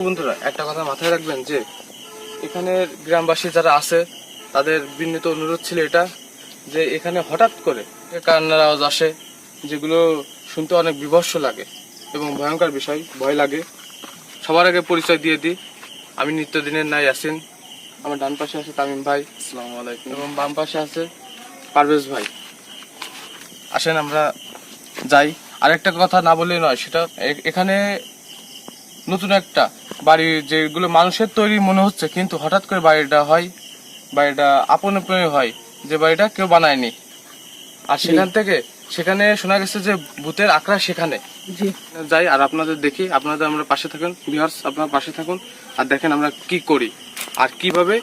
বন্ধুরা একটা কথা মাথায় রাখবেন যে এখানের গ্রামবাসী যারা আছে তাদের বিনীত অনুরোধ ছিল এটা যে এখানে হঠাৎ করে কান্নার আওয়াজ আসে, যেগুলো শুনতে অনেক বিভৎস লাগে এবং ভয়ঙ্কর বিষয়, ভয় লাগে। সবার আগে পরিচয় দিয়ে দিই, আমি নিত্যদিনের নাই ইয়াসিন। আমার ডান পাশে আছে তামিম ভাই, আসসালামু আলাইকুম, এবং বাম পাশে আছে পারভেজ ভাই। আসেন আমরা যাই। আরেকটা কথা না বললেই নয়, সেটা এখানে নতুন একটা বাড়ি যেগুলো মানুষের তৈরি মনে হচ্ছে, কিন্তু হঠাৎ করে বাড়িটা আপন আপনি হয়, যে বাড়িটা কেউ বানায়নি। আর সেখানে শোনা গেছে যে ভূতের আখড়া সেখানে যাই। আর আপনাদের দেখি, আপনাদের আমরা পাশে থাকুন, ভিউয়ার্স আপনারা পাশে থাকুন আর দেখেন আমরা কি করি আর কিভাবে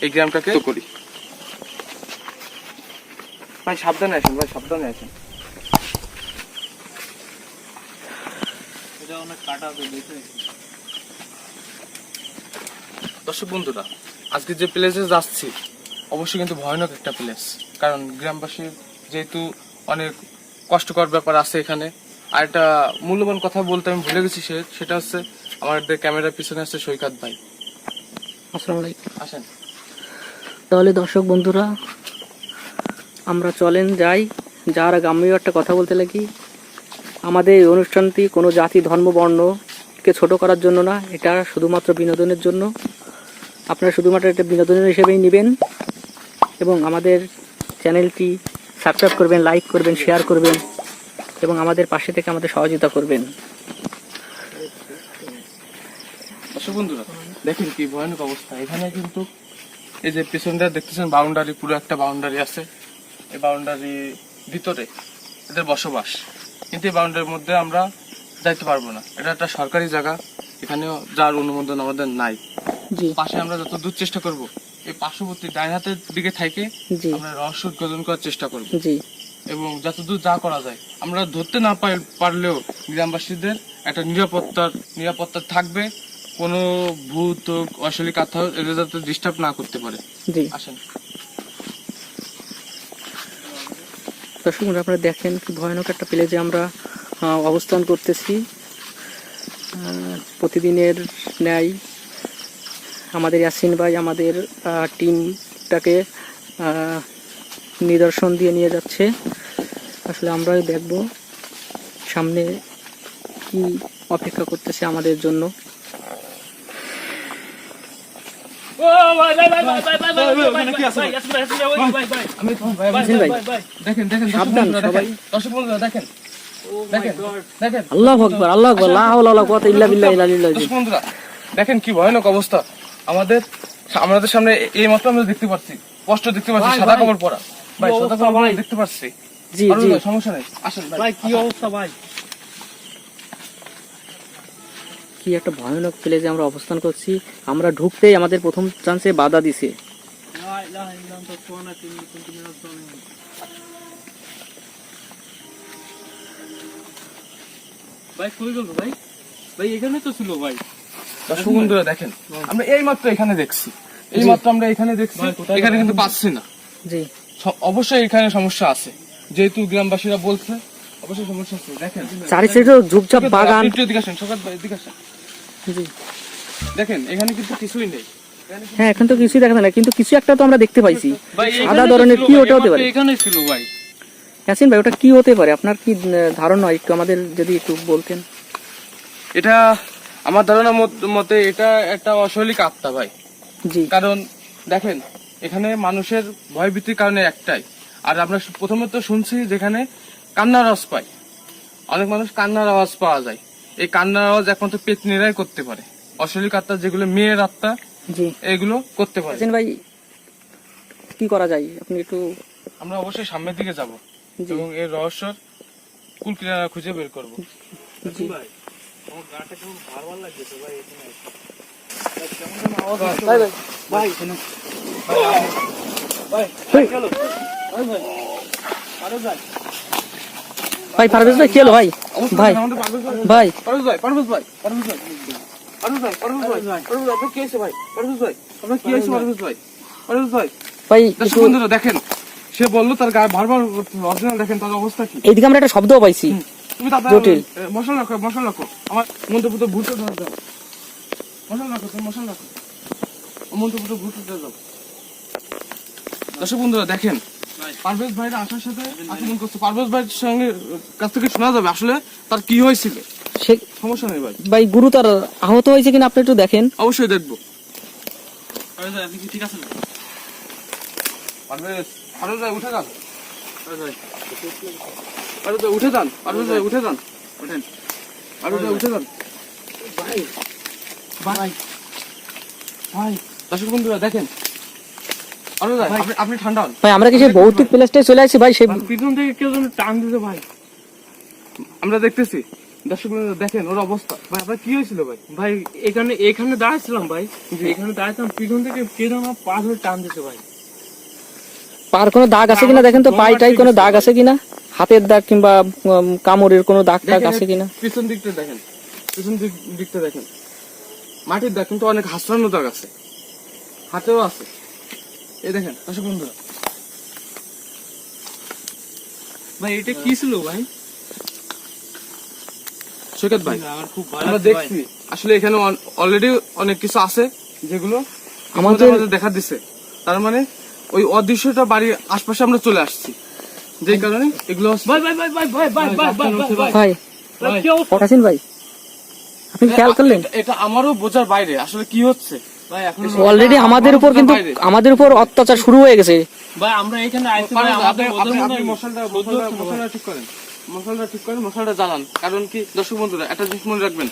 এই গ্রামটাকে করি। ভাই সাবধানে আসেন, ভাই সাবধানে আসেন। দর্শক বন্ধুরা, আজকে যে প্লেসে যাচ্ছি অবশ্যই কিন্তু ভয়ানক একটা প্লেস, কারণ গ্রামবাসীর যেহেতু অনেক কষ্টকর ব্যাপার আছে এখানে। আর একটা মূল্যবান কথা বলতে আমি ভুলে গেছি, সেটা হচ্ছে আমাদের ক্যামেরার পিছনে আছে সৈকত ভাই। আসসালামু আলাইকুম। আসেন তাহলে দর্শক বন্ধুরা, আমরা চলেন যাই। যার আগে আমিও একটা কথা বলতে লাগি, আমাদের এই অনুষ্ঠানটি কোনো জাতি ধর্ম বর্ণকে ছোট করার জন্য না, এটা শুধুমাত্র বিনোদনের জন্য। আপনারা শুধুমাত্র এটা বিনোদনের হিসেবেই নেবেন এবং আমাদের চ্যানেলটি সাবস্ক্রাইব করবেন, লাইক করবেন, শেয়ার করবেন এবং আমাদের পাশে থেকে আমাদের সহযোগিতা করবেন। দর্শক বন্ধুরা দেখেন কি ভয়ানক অবস্থা এখানে। কিন্তু এই যে পিছনটা দেখতেছেন বাউন্ডারি, পুরো একটা বাউন্ডারি আছে। এই বাউন্ডারি ভিতরে এদের বসবাস, কিন্তু এই বাউন্ডারির মধ্যে আমরা যাইতে পারবো না। এটা একটা সরকারি জায়গা, এখানেও যার অনুমোদন আমাদের নাই। পাশে আমরা যত দূর চেষ্টা করব, এই পার্শ্ববর্তী ডাইন হাতের দিকে থেকে আমরা রহস্য উদ্ঘাটন করার চেষ্টা করব এবং যতদূর যা করা যায় আমরা ধরতে না পারলেও গ্রামবাসীদের একটা নিরাপত্তা থাকবে। কোনো ভূত অশালী কথা এদের যাতে ডিস্টার্ব না করতে পারে। আসেন দর্শক বন্ধুরা, আপনারা দেখেন কি ভয়ানক একটা প্লেসে আমরা অবস্থান করতেছি। প্রতিদিনের ন্যায় আমাদের ইয়াসিন ভাই আমাদের টিমটাকে নিদর্শন দিয়ে নিয়ে যাচ্ছে। আসলে আমরাও দেখব সামনে কি অপেক্ষা করতেছে আমাদের জন্য। দেখেন কি ভয়ানক অবস্থা আমাদের সামনে। এই মাত্র আমরা দেখতে পাচ্ছি, স্পষ্ট দেখতে পাচ্ছি সাদা কাপড় পরা। ভাই সাদা কাপড় দেখতে পাচ্ছি। সমস্যা নেই, আসেন ভাই। কি অবস্থা ভাই? কি একটা ভয়ানক প্লেসে আমরা অবস্থান করছি। আমরা ঢুকতেই আমাদের প্রথম চান্সে বাধা দিছে। ভাই কই গেল ভাই? ভাই এখানে তো ছিল ভাই। দর্শক বন্ধুরা দেখেন, আমরা এই মাত্র এখানে দেখছি, এখানে কিন্তু পাচ্ছি না। জি অবশ্যই এখানে সমস্যা আছে, যেহেতু গ্রামবাসীরা বলছে অবশ্যই সমস্যা আছে। দেখেন চারিদিকে ঝোপঝাপ বাগান। দেখেন এখানে কিন্তু কিছুই নেই। হ্যাঁ এখন তো কিছুই দেখা না, কিন্তু কিছু একটা তো আমরা দেখতে পাইছি সাদা ধরনের। কি ওটা হতে পারে? এখানে ছিল ভাই। ইয়াসিন ভাই ওটা কি হতে পারে? আপনার কি ধারণা একটু আমাদের যদি একটু বলতেন। এটা আমার ধারণা মতে এটা একটা অশৈলিক আত্মা ভাই। জি, কারণ দেখেন এখানে মানুষের ভয়ভীতির কারণে একটাই। আর আমরা প্রথমে তো শুনছি যেখানে কান্নার আওয়াজ পাই, অনেক মানুষ কান্নার আওয়াজ পাওয়া যায়। এই কান্নার আওয়াজ একমাত্র পেতনিরাই করতে পারে। অশৈলিক আত্মা যেগুলো মেয়ের আত্মা, জি এগুলো করতে পারে। ইয়াসিন ভাই কি করা যায় আপনি একটু। আমরা অবশ্যই সামনের দিকে যাব এবং এর রহস্যর কুল কিনারা খুঁজে বের করব। ভাই আমার গাটা কেমন ভার লাগছে ভাই। এখানে কেমন যেন আওয়াজ আসছে ভাই। ভাই ভাই চলো ভাই। ভাই আরে ভাই ভাই পারভেজ ভাই কি হলো ভাই? ভাই ভাই পারভেজ ভাই আপনার কি হয়েছে ভাই? পারভেজ ভাই আপনার কি হয়েছে? পারভেজ ভাই ভাই দর্শক বন্ধুরা দেখেন, সে বললো তার গায়ে ভারবার অরিজিনাল। দেখেন তার অবস্থা কি। এইদিকে আমরা একটা শব্দও পাইছি। তুমি তাড়াতাড়ি মশলা রাখো আমার মন্ত্রপুত্র ভুলতে ধরে দাও। মশাল রাখো, তুমি মশাল রাখো। মন্ত্রপুত্র ঘুরতে যাও। দর্শক বন্ধুরা দেখেন, পারভেজ ভাইরা আসার সাথে আক্রমণ করছে। পারভেজ ভাইয়ের সঙ্গে কাছ থেকে শোনা যাবে আসলে তার কি হয়েছিল। সে সমস্যা নেই ভাই, ভাই গুরুতর আহত হয়েছে কিনা আপনি একটু দেখেন। অবশ্যই দেখবো। আপনি কি ঠিক আছেন? পারভেজ, পারভেজ ভাই উঠে যান। পারভেজ ভাই উঠে যান। পারভেজ ভাই উঠে যান। ওঠেন। পারভেজ ভাই উঠে যান। ভাই ভাই ভাই দর্শক বন্ধুরা দেখেন, পারভেজ ভাই আপনি ঠান্ডা হন। ভাই আমরা কি সেই ভৌতিক প্লেসটায় চলে আসছি ভাই? সেই পিছন থেকে কেউ যেন টান দিতে ভাই, আমরা দেখতেছি। দর্শক বন্ধুরা দেখেন ওর অবস্থা। ভাই আপনার কি হয়েছিল ভাই? ভাই এখানে দাঁড়াচ্ছিলাম ভাই, এখানে দাঁড়াচ্ছিলাম, পিছন থেকে কে যেন আমার পা ধরে টান দিছে ভাই। পার কোনো দাগ আছে কিনা দেখেন তো, পাইটাই কোনো দাগ আছে কিনা, হাতের দাগ কিংবা কামড়ের কোনো দাগ টাগ আছে কিনা। পিছন দিকটা দেখেন, পিছন দিকটা দেখেন, মাটির দাগ কিন্তু অনেক হাসরানো দাগ আছে, হাতেও আছে। এই দেখেন দর্শক বন্ধুরা, ভাই এটা কি ছিল ভাই? সৈকত ভাই আমার খুব ভয় আমরা লাগছে ভাই। দেখছি আসলে এখানে অলরেডি অনেক কিছু আছে যেগুলো আমাদের- আমাদের দেখা দিচ্ছে। তার মানে ওই অদৃশ্যটা বাড়ির আশপাশে আমরা চলে আসছি, যেই কারণে এগুলো হচ্ছে- ভাই ভাই ভাই ভাই ভাই ভাই ভাই ভাই ভাই ভাই ভাই কি অবস্থা? পটাসিন ভাই আপনি খেয়াল করলেন? এটা আমারও বোঝার বাইরে আসলে কি হচ্ছে। ভাই এখন অলরেডি আমাদের উপর কিন্তু আমাদের উপর অত্যাচার শুরু হয়ে গেছে। ভাই আমরা এখানে আইছি ভাই, আমাদের ওদের মনে হয় মশালটা সহ্য হচ্ছে না ভাই। মশালটা ঠিক করেন, মশালটা জ্বালান। কারণ কি দর্শক বন্ধুরা একটা জিনিস মনে রাখবেন,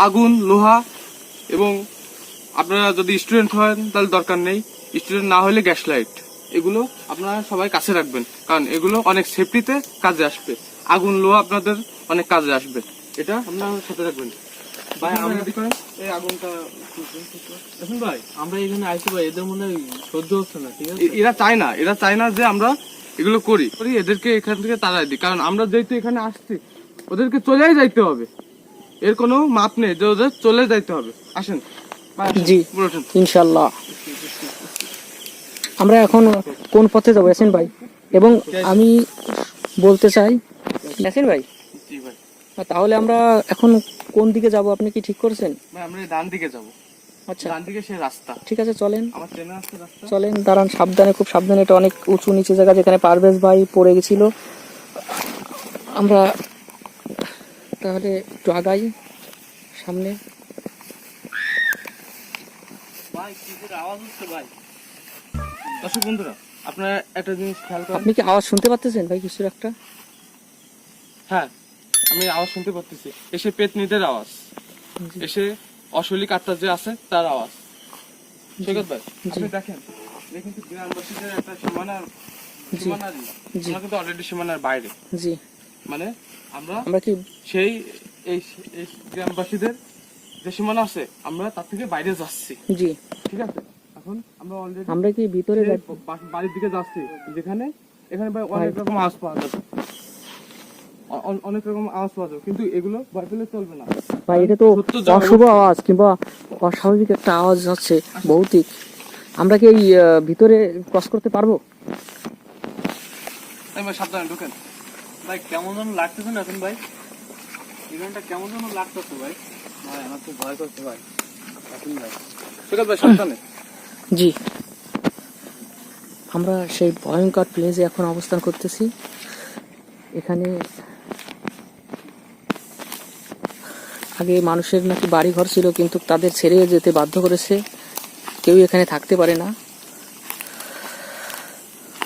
আগুন, লোহা এবং আপনারা যদি স্টুডেন্ট হন তাহলে দরকার নেই, স্টুডেন্ট না হলে গ্যাস লাইট, এগুলো আপনারা সবাই কাছে রাখবেন, কারণ এগুলো অনেক সেফটিতে কাজে আসবে। আগুন, লোহা আপনাদের অনেক কাজে আসবে, এটা আপনারা সাথে রাখবেন। ভাই আমরা ঠিক করেন এই আগুনটা। দেখুন ভাই আমরা এখানে আইছি ভাই, এদের মনে হয় সহ্য হচ্ছে না, ঠিক আছে? এরা চায় না যে আমরা এগুলো করি, এদেরকে এখান থেকে তাড়াই দিই, কারণ আমরা যেহেতু এখানে আসছি ওদেরকে চলেই যাইতে হবে, এর কোনো মাপ নেই যে ওদের চলে যাইতে হবে। আসেন ভাই, আসেন, জি উপরে ওঠেন। ইনশাল্লাহ। আমরা এখন কোন পথে যাবো ইয়াসিন ভাই? এবং আমি বলতে চাই ইয়াসিন ভাই, জি ভাই, তাহলে আমরা এখন কোন দিকে যাব আপনি কি ঠিক করেছেন? ভাই আমরা এই ডান দিকে যাবো, আচ্ছা ডান দিকে সেই রাস্তা, ঠিক আছে চলেন। আমার চেনা আছে রাস্তা। চলেন, দাঁড়ান, সাবধানে, খুব সাবধানে, এটা অনেক উঁচু নিচে জায়গা যেখানে পারভেজ ভাই পড়ে গেছিল। আমরা তাহলে একটু আগাই সামনে। ভাই কিসের আওয়াজ হচ্ছে ভাই? দর্শক বন্ধুরা আপনারা একটা জিনিস খেয়াল করেন। আপনি কি আওয়াজ শুনতে পাচ্ছেন ভাই কিছুর একটা? হ্যাঁ আমি আওয়াজ শুনতে পাচ্ছি, এসে পেতনিদের আওয়াজ, এসে অশৈলিক আত্মা যে আছে তার আওয়াজ। সৈকত ভাই আপনি দেখেন, দেখেন কিন্তু গ্রামবাসীদের একটা সীমানার আমরা কিন্তু অলরেডি সীমানার বাইরে, জি মানে আমরা আমরা কি সেই এই এই গ্রামবাসীদের যে সীমানা আছে আমরা তার থেকে বাইরে যাচ্ছি, জি ঠিক আছে? এখন আমরা অলরেডি আমরা কি ভিতরে বাড়ির দিকে যাচ্ছি, যেখানে এখানে ভাই অনেক রকম আওয়াজ পাওয়া যাবে, অনেক রকম আওয়াজ পাওয়া যাবে, কিন্তু এগুলো ভয় পেলে চলবে না ভাই? এটা তো সত্য যা অশুভ আওয়াজ কিংবা অস্বাভাবিক একটা আওয়াজ হচ্ছে, ভৌতিক। আমরা কি এই ভিতরে ক্রস করতে পারবো? তাই ভাই সাবধানে ঢোকেন। ভাই কেমন যেন লাগতেছে না এখন ভাই, এখানটা কেমন যেন লাগতেছে ভাই। ভাই আমার তো ভয় করছে ভাই, এখন ভাই সৈকত ভাই সাবধানে। জি আমরা সেই ভয়ঙ্কর প্লেসে এখন অবস্থান করতেছি। এখানে আগে মানুষের নাকি বাড়ি ঘর ছিল, কিন্তু তাদের ছেড়ে যেতে বাধ্য করেছে, কেউ এখানে থাকতে পারে না।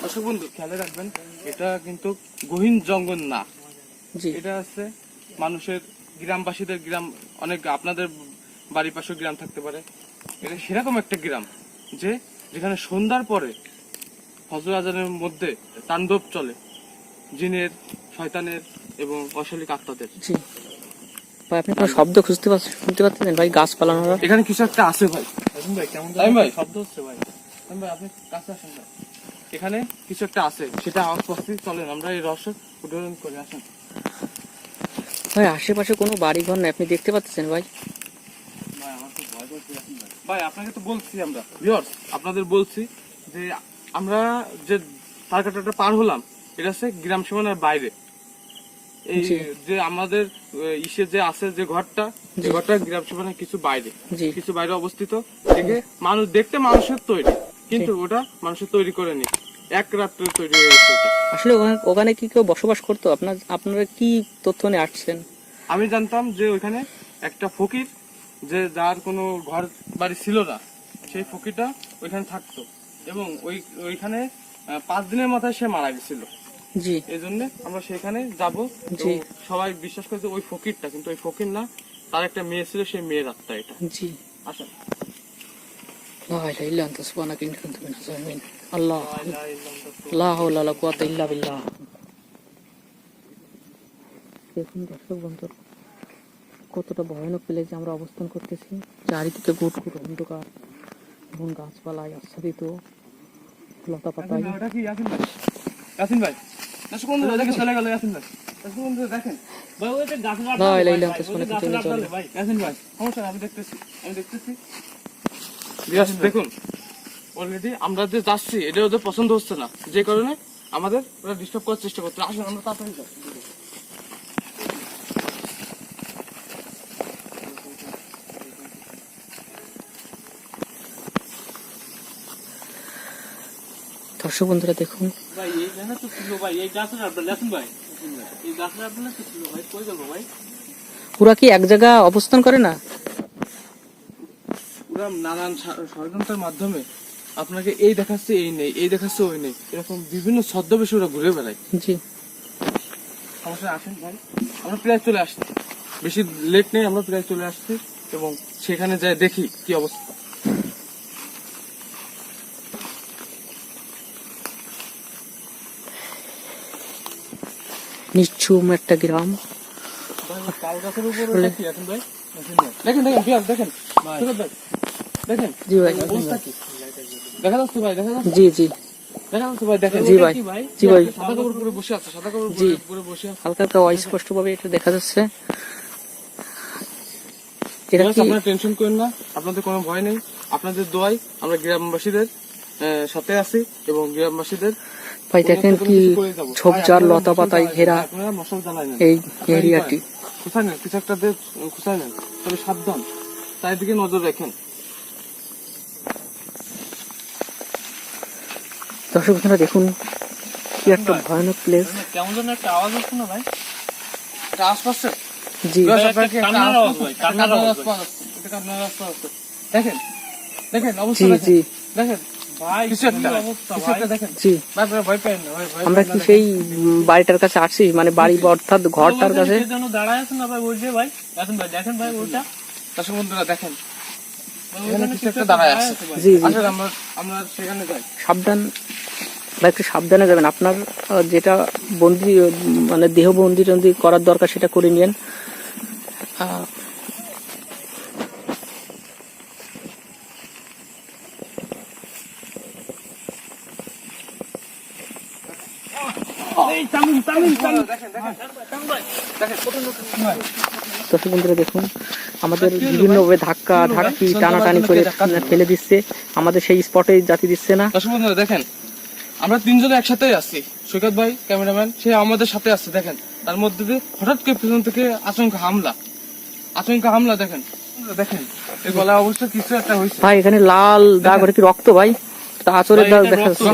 দর্শক বন্ধু খেয়াল রাখবেন, এটা কিন্তু গহীন জঙ্গল না, জি এটা আছে মানুষের, গ্রামবাসীদের গ্রাম, অনেক আপনাদের বাড়ির পাশে গ্রাম থাকতে পারে, এটা সেরকম একটা গ্রাম যে যেখানে সন্ধ্যার পরে ফজর আজানের মধ্যে তাণ্ডব চলে জিনের, শয়তানের এবং অশালীক আত্মাদের। জি ভাই আপনি কোনো শব্দ শুনতে পাচ্ছেন ভাই? গাছপালা নড়া। এখানে কিছু একটা আছে ভাই। দেখুন ভাই কেমন তাই যেন ভাই? শব্দ হচ্ছে ভাই। ভাই আপনি কাছে আসেন ভাই, এখানে কিছু একটা আছে, সেটা আওয়াজ পাচ্ছি, চলেন আমরা এই রহস্য উদ্ঘাটন করে আসেন। ভাই আশেপাশে কোনো বাড়ি ঘর নেই, আপনি দেখতে পাচ্ছেন ভাই? ভাই আমার খুব ভয় করছে এখন ভাই। ভাই আপনাকে তো বলছি, আমরা ভিউয়ার্স আপনাদের বলছি যে আমরা যে তার কাটাটা পার হলাম এটা হচ্ছে গ্রাম সীমানার বাইরে, এই জি। যে আমাদের ইসে যে আছে যে ঘরটা, এই ঘরটা গ্রাম সীমানার কিছু বাইরে, জি কিছু বাইরে অবস্থিত। দেখে মানুষ দেখতে মানুষের তৈরি, কিন্তু ওটা মানুষের তৈরি করেনি, এক রাত্রে তৈরি হয়ে গেছে ওটা। আসলে ওখানে কি কেউ বসবাস করতো? আপনারা কি তথ্য নিয়ে আসছেন? আমি জানতাম যে ওইখানে একটা ফকির, যে যার কোনো ঘর বাড়ি ছিল না, সেই ফকিরটা ওইখানে থাকতো, এবং ওইখানে 5 দিনের মাথায় সে মারা গেছিল। জি এই জন্য আমরা সেখানে যাব। জি। সবাই বিশ্বাস করে যে ওই ফকিরটা, কিন্তু ওই ফকির না, তার একটা মেয়ে ছিল, সেই মেয়ের আত্মা এটা। জি। আসেন। লা ইলাহা ইল্লা আনতা সুবহানাকা ইন্নী কুনতু মিনাজ জালিমিন। আল্লাহ লা হাওলা ওয়ালা কুওয়াতা ইল্লা বিল্লাহ। দেখুন দর্শক বন্ধু, কতটা ভয়ানক প্লেসে আমরা অবস্থান করতেছি। চারিদিকে গুটগুট অন্ধকার এবং গাছপালায় আচ্ছাদিত, লতা পাতায়। ওটা কি ইয়াসিন ভাই? ইয়াসিন ভাই, দর্শক বন্ধুরা দেখে চলে গেল ইয়াসিন ভাই। দর্শক বন্ধুরা দেখেন, ভাই ওই যে গাছের লা আড়ালে ইলাহা ইল্লা ভাই, আনতা ওই যে সুবহানাকা গাছের ইন্নী আড়ালে ভাই। ইয়াসিন ভাই সমস্যা নেই, আমি দেখতেছি। বিয়াস দেখুন, অলরেডি আমরা যে যাচ্ছি এটা ওদের পছন্দ হচ্ছে না, যে কারণে আমাদের ওরা ডিস্টার্ব করার চেষ্টা করছে। আসুন আমরা তাড়াতাড়ি যাই। দর্শক বন্ধুরা দেখুন, ভাই এই জায়গা তো ছিল ভাই, এই গাছের আড়ালে আছেন ভাই, এই গাছের আড়ালে তো ছিল ভাই, কই গেল ভাই? ওরা কি এক জায়গা অবস্থান করে না? ওরা নানান ষড়যন্ত্রের মাধ্যমে আপনাকে এই দেখাচ্ছে এই নেই, এই দেখাচ্ছে ওই নেই, এরকম বিভিন্ন ছদ্মবেশে ওরা ঘুরে বেড়ায়। জি সমস্যা আসেন ভাই, আমরা প্রায় চলে আসছি, বেশি লেট নেই, আমরা প্রায় চলে আসছি, এবং সেখানে যাই দেখি কি অবস্থা। নিশ্চুম একটা গ্রাম। ভাই তাল গাছের উপর ওটা কি এখন ভাই? দেখেন বিয়াস দেখেন সুরত ভাই, দেখেন জি ভাই। অবস্থা কি দেখা যাচ্ছে ভাই, দেখা যাচ্ছে জি জি ভাই, দেখেন। জি ভাই। কি ভাই? জি ভাই, সাদা কাপড় পরে বসে আছে, সাদা কাপড় জি। পরে বসে আছে। হালকা হালকা অস্পষ্ট ভাবে এটা দেখা যাচ্ছে। এটা Guys, কি আপনারা টেনশন করেন না, আপনাদের কোনো ভয় নেই, আপনাদের দোয়ায় আমরা গ্রামবাসীদের সাথে আছি, এবং গ্রামবাসীদের ভাই দেখেন কি ঝোপঝাড় লতা পাতায় ঘেরা আপনারা মশাল জ্বালাই নেন, এই এরিয়াটি। খুঁচাই নেন, কিছু একটা দিয়ে খুঁচাই নেন, তবে সাবধান, চারিদিকে নজর রাখেন। দর্শক বন্ধুরা দেখুন, কি একটা ভয়ানক প্লেস। কেমন যেন একটা আওয়াজ হচ্ছে না ভাই? এটা আশপাশে জি Guys, একটা আপনারা কি একটা কান্নার আওয়াজ ভাই, কান্নার আওয়াজ ভাই। আওয়াজ পাচ্ছে? এটা কান্নার আওয়াজ পাচ্ছে। দেখেন অবস্থা জি দেখেন, জি দেখেন ভাই কিছু একটা, কি অবস্থা কিছু ভাই? একটা দেখেন। জি। ভাই আপনারা ভয় পেয়েন না, ভয় আমরা পেয়েন কি না, সেই বাড়িটার কাছে আসছি, মানে বাড়ি অর্থাৎ ঘরটার কাছে? কে যেন দাঁড়ায় আছে না ভাই, ওই যে ভাই, এখন ভাই দেখেন ভাই ওইটা, দর্শক বন্ধুরা দেখেন, ভাই এখানে ওইখানে কিছু একটা দাঁড়ায় আছে। ভাই। জি জি। আসলে আমরা সেখানে যাই। সাবধান বা একটু সাবধানে যাবেন। আপনার যেটা বন্দি মানে দেহ বন্দি টন্দি করার দরকার সেটা করে নিন। এই তামিম তামিম তামিম দেখেন দর্শক বন্ধুরা দেখুন, আমাদের বিভিন্নভাবে ধাক্কা ধাক্কি টানাটানি করে ফেলে দিচ্ছে, আমাদের সেই স্পটে জাতি দিচ্ছে না। দর্শক বন্ধুরা দেখেন, আমরা তিনজনে একসাথেই আছি, সৈকত ভাই ক্যামেরাম্যান, সে আমাদের সাথে আছে। দেখেন তার মধ্যে দিয়ে হঠাৎ করে পিছন থেকে আচমকা হামলা। দেখেন এই গলা অবস্থা কিছু একটা হয়েছে ভাই এখানে লাল দাগ, ওটা কি রক্ত ভাই? তা আচরের দাগ দেখা যাচ্ছে,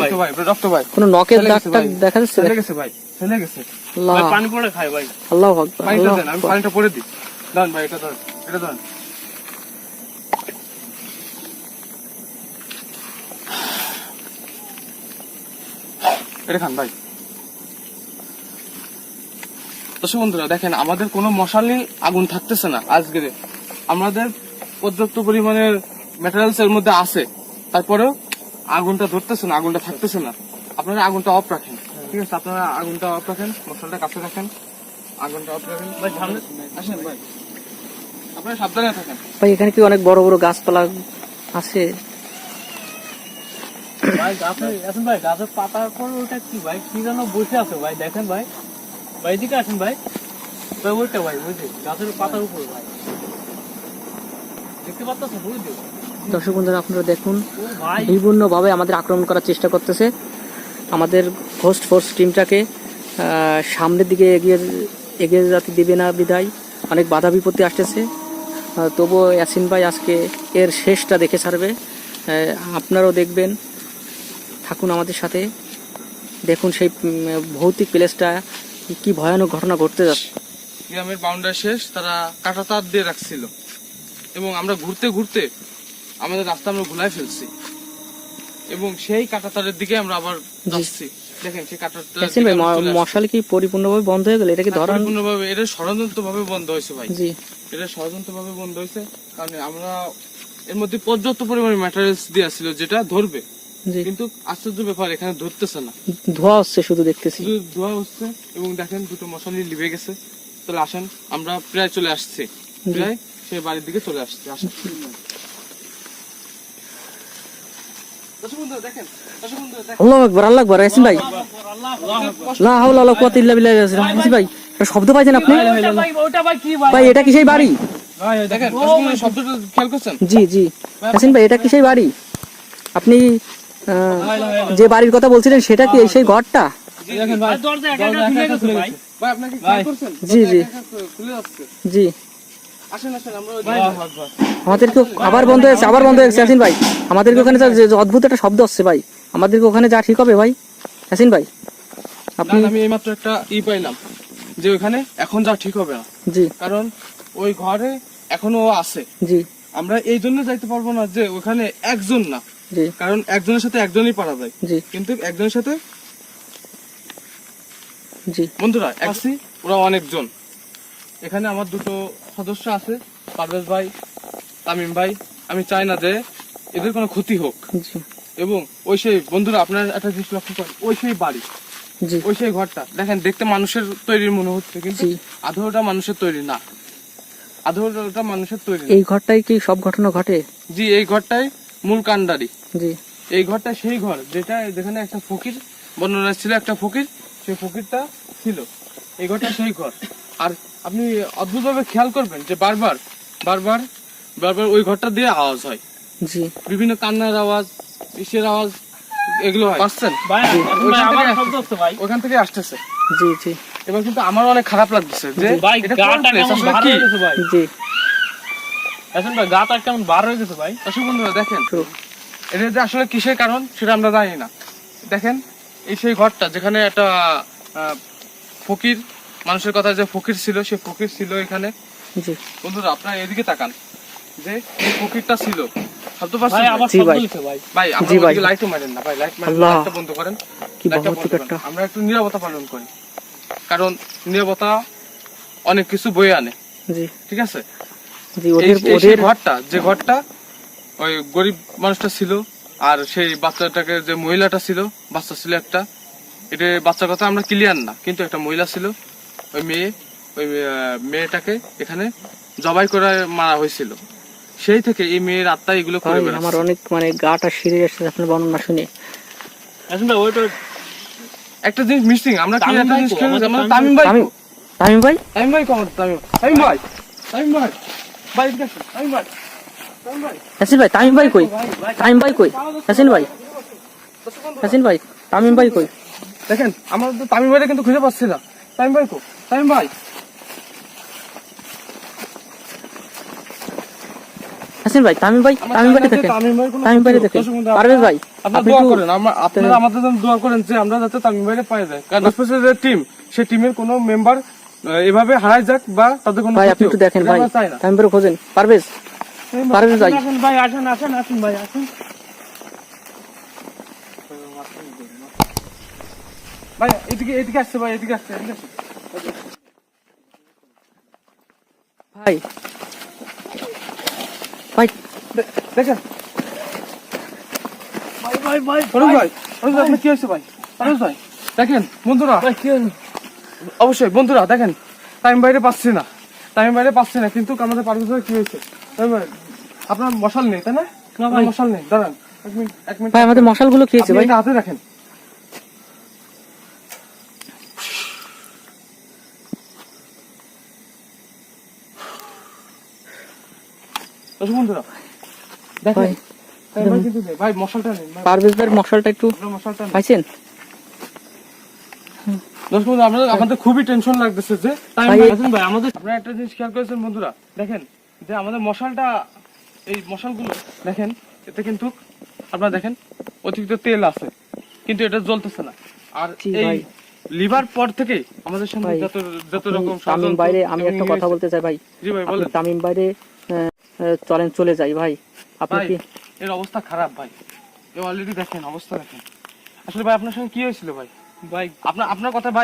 রক্ত ভাই, কোনো নখের ফেলে দাগ গেছে টাগ ভাই। দেখা যাচ্ছে? ফেলে গেছে ভাই, ফেলে গেছে। আল্লাহ ভাই পানি পড়ে খায় ভাই। আল্লাহু আকবার, পানিটা আল্লাহু দেন, আমি আকবার। পানিটা পরে দিই। দাঁড়ান ভাই, এটা দাঁড়ান। এটা খান ভাই। দর্শক বন্ধুরা দেখেন, আমাদের কোনো মশালে আগুন থাকতেছে না আজকে, আমাদের পর্যাপ্ত পরিমাণের ম্যাটেরিয়ালস এর মধ্যে আছে, তারপরেও আগুনটা ধরতেছে না, আগুনটা থাকতেছে না। আপনারা আগুনটা অফ রাখেন, ঠিক আছে? আপনারা আগুনটা অফ রাখেন, মশালটা কাছে রাখেন, আগুনটা অফ রাখেন ভাই সামনে আসেন ভাই, আপনারা সাবধানে থাকেন। ভাই এখানে কি অনেক বড় বড় গাছপালা আছে? ভাই গাছে এখন ভাই গাছের পাতার পর ওটা কি ভাই, কি যেন বসে আছে ভাই, দেখেন ভাই, ভাই এদিকে আসেন ভাই, ভাই ওইটা ভাই, ওই যে গাছের পাতার উপর ভাই, দেখতে পাচ্ছেন ওই যে? দর্শক বন্ধুরা আপনারা দেখুন, ও ভাই বিভিন্ন ভাবে আমাদের আক্রমণ করার চেষ্টা করতেছে। আমাদের ঘোস্ট ফোর্স টিমটাকে সামনের দিকে এগিয়ে এগিয়ে যেতে দেবে না বিদায় অনেক বাধা বিপত্তি আসতেছে। তবুও ইয়াসিন ভাই আজকে এর শেষটা দেখে ছাড়বে। আপনারাও দেখবেন, থাকুন আমাদের সাথে, দেখুন সেই ভৌতিক প্লেসটা কি ভয়ানক ঘটনা ঘটতে যাচ্ছে। গ্রামের বাউন্ডারি শেষ, তারা কাঁটা তার দিয়ে রাখছিল এবং আমরা ঘুরতে ঘুরতে আমাদের রাস্তা আমরা ভুলাই ফেলছি এবং সেই কাঁটা তারের দিকে আমরা আবার যাচ্ছি। দেখেন সেই কাঁটা ইয়াসিন ভাই মশাল কি পরিপূর্ণভাবে বন্ধ হয়ে গেল? এটা কি ধরান? পরিপূর্ণভাবে এটা ষড়যন্ত্র ভাবে বন্ধ হয়েছে ভাই। জি, এটা ষড়যন্ত্র ভাবে বন্ধ হয়েছে, কারণ আমরা এর মধ্যে পর্যাপ্ত পরিমাণে ম্যাটেরিয়ালস দেওয়া ছিল যেটা ধরবে, জি। কিন্তু আশ্চর্য ব্যাপার এখানে ধরতেছে না, ধোয়া হচ্ছে শুধু দেখতেছি। শুধু ধোয়া হচ্ছে। এবং দেখেন দুটো মশালি লিভে গেছে। তাহলে আসেন, আমরা প্রায় চলে আসছি, প্রায় সেই বাড়ির দিকে চলে আসছি। আসেন দর্শক বন্ধুরা দেখেন, দর্শক বন্ধুরা দেখেন। আল্লাহু আকবার, আল্লাহু আকবার। ইয়াসিন ভাই, লা হাওলা ওয়ালা কুওয়াতা ইল্লা বিল্লাহ। ইয়াসিন ভাই, একটা শব্দ পাইছেন আপনি? ভাই ওটা ভাই কি ভাই? ভাই এটা কি সেই বাড়ি? দেখেন দর্শক বন্ধুরা, শব্দটা খেয়াল করছেন? জি জি। ইয়াসিন ভাই, এটা কি সেই বাড়ি? আপনি যে বাড়ির কথা বলছিলেন সেটা কি এই সেই ঘরটা? দেখেন ভাই, দরজা একা খুলে গেছে ভাই। ভাই আপনাকে খেয়াল করছেন? জি, জি। খুলে যাচ্ছে। জি। আসেন আসেন, আমরা আমাদেরকে আবার বন্ধ হয়েছে, আবার বন্ধ হয়েছে। ইয়াসিন ভাই, আমাদেরকে ওখানে যে অদ্ভুত একটা শব্দ হচ্ছে ভাই, আমাদেরকে ওখানে যা ঠিক হবে ভাই? ইয়াসিন ভাই আপনি, আমি এইমাত্র একটা পাইলাম যে ওখানে এখন যা ঠিক হবে না, জি কারণ ওই ঘরে এখনো আছে। জি আমরা এই জন্য যাইতে পারবো না যে ওখানে একজন না, জি কারণ একজনের সাথে একজনই পারা যায়, জি কিন্তু একজনের সাথে জি বন্ধুরা আছি, ওরা অনেকজন। এখানে আমার দুটো সদস্য আছে, পারভেজ ভাই, তামিম ভাই। আমি চাই না যে এদের কোনো ক্ষতি হোক। জি এবং ওই সেই বন্ধুরা, আপনার একটা জিনিস লক্ষ্য করেন, ওই সেই বাড়ি, জি ওই সেই ঘরটা দেখেন, দেখতে মানুষের তৈরি মনে হচ্ছে, কিন্তু জি। আধোটা মানুষের তৈরি না, আধোটা মানুষের তৈরি না। এই ঘরটাই কি সব ঘটনা ঘটে? জি, এই ঘরটাই মূল কাণ্ডারি। জি এই ঘরটা সেই ঘর যেটা, যেখানে একটা ফকির বর্ণনা ছিল, একটা ফকির, সেই ফকিরটা ছিল। এই ঘরটা সেই ঘর। আর আপনি অদ্ভুতভাবে খেয়াল করবেন যে বারবার বারবার বারবার ওই ঘরটা দিয়ে আওয়াজ হয়, জি বিভিন্ন কান্নার আওয়াজ, ইসের আওয়াজ, এগুলো হয়। পাচ্ছেন ভাই ওইখান আমার থেকে শব্দ হচ্ছে ভাই। ওখান থেকে আসতেছে। জি জি এবার কিন্তু আমার অনেক খারাপ লাগছে যে ভাই এটা কোন গাটা place? কেমন আসলে বার কি? হয়ে গেছে ভাই। জি। এখন ভাই গাটা কেমন বার হয়ে গেছে ভাই। দর্শক বন্ধুরা দেখেন, তো এটা যে আসলে কিসের কারণ সেটা আমরা জানি না। দেখেন এই সেই ঘরটা যেখানে একটা ফকির, মানুষের কথা যে ফকির ছিল, সে ফকির ছিল এখানে। জি বন্ধুরা আপনারা এদিকে তাকান, যে এই ফকিরটা ছিল। শব্দ ভাই পাচ্ছেন? আবার জি শব্দ ভাই। হচ্ছে ভাই। ভাই জি ভাই। আপনারা লাইটও মারেন না ভাই, লাইট মারেন, আল্লাহ। লাইটটা বন্ধ করেন, কি লাইটটা ভৌতিক বন্ধ করেন। একটা। আমরা একটু নীরবতা পালন করি, কারণ নীরবতা অনেক কিছু বয়ে আনে, জি ঠিক আছে? জি। এই ওদের এই সেই ওদের ঘরটা, যে ঘরটা ওই গরিব মানুষটা ছিল, আর সেই বাচ্চাটাকে, যে মহিলাটা ছিল, বাচ্চা ছিল একটা, এটা বাচ্চার কথা আমরা ক্লিয়ার না, কিন্তু একটা মহিলা ছিল, ওই মেয়েটাকে এখানে জবাই করে মারা হয়েছিল। সেই থেকে এই মেয়ের আত্মা এগুলো করে ভাই, বেড়াচ্ছে। আমার অনেক গাটা শিরে যাচ্ছে আপনার বর্ণনা শুনে। এখন ভাই ওইটা একটা জিনিস মিসিং, আমরা কি তামিম একটা ভাই জিনিস কো? খেয়াল করছি? আমাদের আমরা তামিম ভাই তামিম কো? তামিম ভাই, তামিম ভাই কো? আমাদের তামিম ভাই, তামিম ভাই ভাই এদিকে আসুন, তামিম ভাই, তামিম ভাই। ইয়াসিন ভাই, তামিম ভাই কই? তামিম ভাই কই? ইয়াসিন ভাই, ইয়াসিন ভাই, তামিম ভাই কই? দেখেন আমরা তো তামিম ভাইটা কিন্তু খুঁজে পাচ্ছি না। তামিম ভাই কো? তামিম ভাই, ইয়াসিন ভাই, তামিম ভাই, আমরা তামিম চাই ভাই না যে দেখেন, তামিম ভাইয়ের কোনো তামিম ভাই ক্ষতি হোক। দেখেন। দর্শক বন্ধুরা, পারভেজ ভাই, আপনারা আপনি দোয়া একটু করেন, আপনারা আমাদের জন্য দোয়া করেন যে আমরা যাতে তামিম ভাইরে পাই যায়, কারণ স্পেশাল যে টিম, সেই টিমের কোনো মেম্বার এভাবে হারায় যাক বা তাদের কোনো ভাই ক্ষতি আপনি হোক, একটু দেখেন এটা ভাই, আমরা চাই না। তামিম ভাই খোঁজেন। পারভেজ, পারভেজ ভাই, আসেন ভাই, আসেন আসেন আসেন ভাই আসেন। ভাই এদিকে এদিকে আসছে, ভাই এদিকে আসছে, এদিকে আসছে। ভাই ভাই, দেখেন ভাই ভাই ভাই ফরুজ ভাই, ফরুজ ভাই আপনার কি হয়েছে ভাই? ফরুজ ভাই দেখেন বন্ধুরা, ভাই কি হলো? অবশ্যই বন্ধুরা দেখেন, তামিম বাইরে পাচ্ছি না, তামিম বাইরে পাচ্ছি না, কিন্তু আমাদের পারভেজ ভাই কি হয়েছে? তামিম ভাই, আপনার মশাল নেই তাই না? না আপনার ভাই। মশাল নেই, দাঁড়ান এক মিনিট, এক মিনিট। ভাই আমাদের মশালগুলো কি হয়েছে আপনি ভাই? এটা হাতে রাখেন। দর্শক বন্ধুরা দেখেন, ভাই, তামিম ভাই কিন্তু নেই। ভাই মশালটা নেই, ভাই, পারভেজ ভাইয়ের মশালটা একটু আপনার মশালটা নেই। পাইছেন? দর্শক বন্ধু, আমাদের খুবই টেনশন লাগতেছে যে হাসান ভাই আমাদের আপনারা একটা জিনিস খেয়াল করেছেন বন্ধুরা, দেখেন যে আমাদের মশালটা, এই মশালগুলো দেখেন, এতে কিন্তু আপনারা দেখেন অতিরিক্ত তেল আছে, কিন্তু এটা জ্বলতেছে না। আর জি এই ভাই। লিভার পর থেকেই আমাদের সামনে ভাই, যত রকম তামিম ষড়যন্ত্র বাইরে আমি এবং একটা কথা ইংরেজ- বলতে চাই ভাই। জি ভাই আপনি বলেন। তামিম বাইরে চলেন চলে যাই ভাই। আপনি ভাই কি এর অবস্থা খারাপ ভাই, এ অলরেডি দেখেন অবস্থা দেখেন। আসলে ভাই আপনার সঙ্গে কি হয়েছিল ভাই? ভাই